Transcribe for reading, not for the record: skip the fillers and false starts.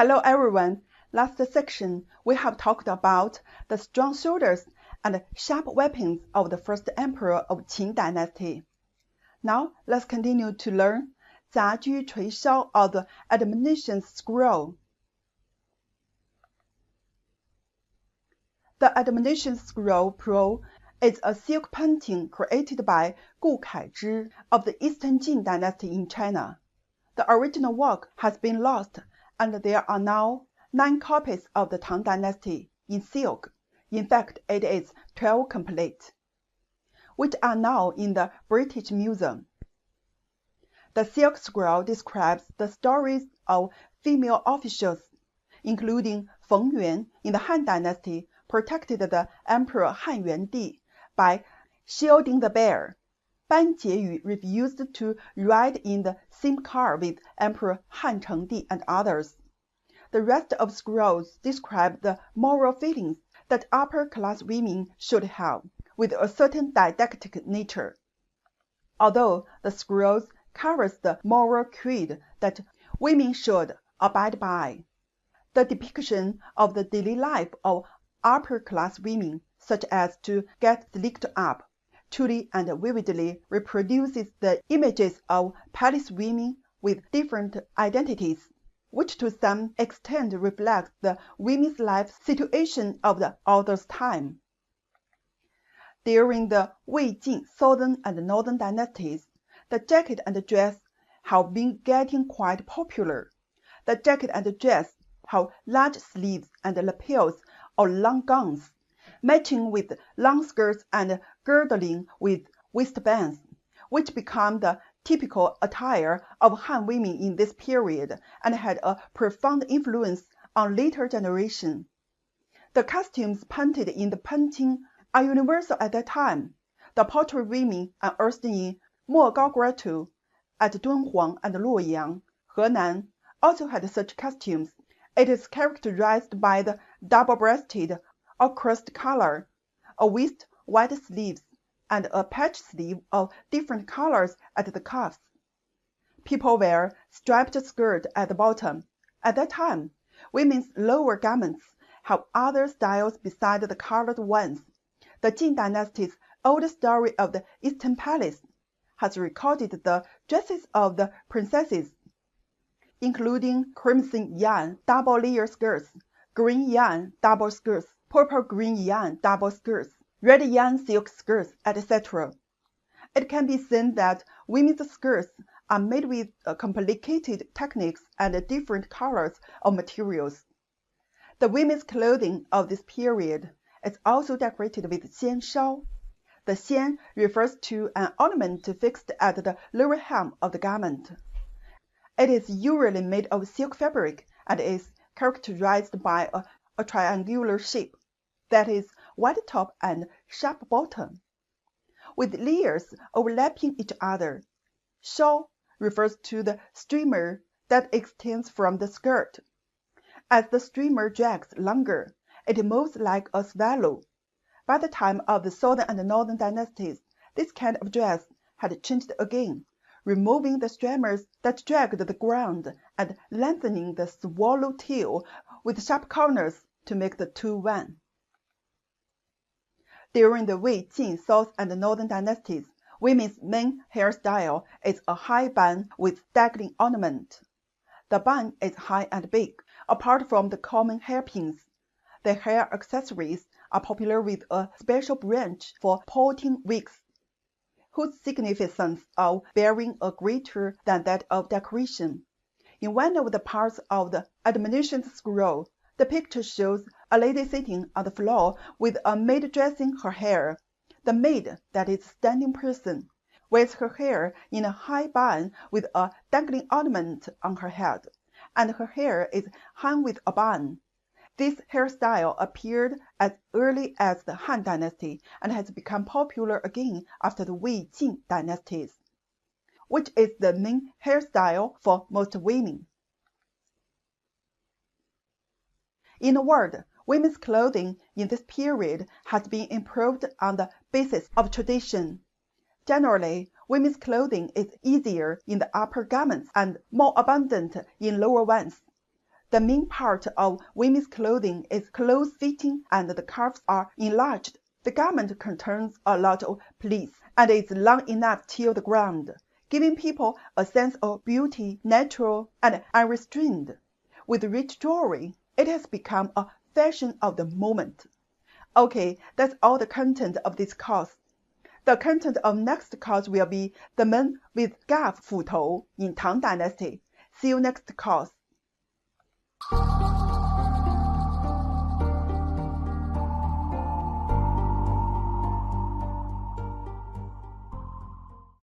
Hello everyone. Last section, we have talked about the strong shoulders and sharp weapons of the first emperor of Qin dynasty. Now, let's continue to learn Zaju Chuishao of the Admonitions scroll. The Admonitions scroll Pro is a silk painting created by Gu Kaizhi of the Eastern Jin dynasty in China. The original work has been lost, and there are now 9 copies of the Tang dynasty in silk. In fact, it is 12 complete, which are now in the British Museum. The silk scroll describes the stories of female officials, including Feng Yuan in the Han dynasty protected the Emperor Han Yuandi by shielding the bear. Ban Jieyu refused to ride in the same car with Emperor Han Chengdi and others. The rest of scrolls describe the moral feelings that upper-class women should have, with a certain didactic nature. Although the scrolls covers the moral creed that women should abide by, the depiction of the daily life of upper-class women, such as to get slicked up, truly and vividly reproduces the images of palace women with different identities, which to some extent reflects the women's life situation of the author's time. During the Wei Jin southern and northern dynasties, the jacket and dress have been getting quite popular. The jacket and dress have large sleeves and lapels or long gowns, matching with long skirts and girdling with waistbands, which become the typical attire of Han women in this period and had a profound influence on later generations. The costumes painted in the painting are universal at that time. The portrait women unearthed in Mogao Grotto at Dunhuang and Luoyang, Henan, also had such costumes. It is characterized by the double-breasted or crossed collar, a waist, wide sleeves, and a patch sleeve of different colors at the cuffs. People wear striped skirt at the bottom. At that time, women's lower garments have other styles beside the colored ones. The Jin dynasty's old story of the Eastern Palace has recorded the dresses of the princesses, including crimson yarn double-layer skirts, green yarn double skirts, purple-green yarn double skirts, red yarn silk skirts, etc. It can be seen that women's skirts are made with complicated techniques and different colors of materials. The women's clothing of this period is also decorated with xian shao. The xian refers to an ornament fixed at the lower hem of the garment. It is usually made of silk fabric and is characterized by a triangular shape, that is, wide top and sharp bottom, with layers overlapping each other. Shao refers to the streamer that extends from the skirt. As the streamer drags longer, it moves like a swallow. By the time of the southern and northern dynasties, this kind of dress had changed again, removing the streamers that dragged the ground and lengthening the swallow tail with sharp corners to make the two one. During the Wei Jin south and northern dynasties, women's main hairstyle is a high bun with dangling ornament. The bun is high and big, apart from the common hairpins. The hair accessories are popular with a special branch for plaiting wigs, whose significance of bearing a greater than that of decoration. In one of the parts of the Admonitions scroll, the picture shows a lady sitting on the floor with a maid dressing her hair. The maid, that is standing person, wears her hair in a high bun with a dangling ornament on her head, and her hair is hung with a bun. This hairstyle appeared as early as the Han dynasty and has become popular again after the Wei Jin dynasties, which is the main hairstyle for most women. In a word, women's clothing in this period has been improved on the basis of tradition. Generally, women's clothing is easier in the upper garments and more abundant in lower ones. The main part of women's clothing is close-fitting and the cuffs are enlarged. The garment contains a lot of pleats and is long enough till the ground, giving people a sense of beauty, natural and unrestrained. With rich jewelry, it has become a fashion of the moment. Okay, that's all the content of this course. The content of next course will be the men with scarf 斧头 in Tang Dynasty. See you next course.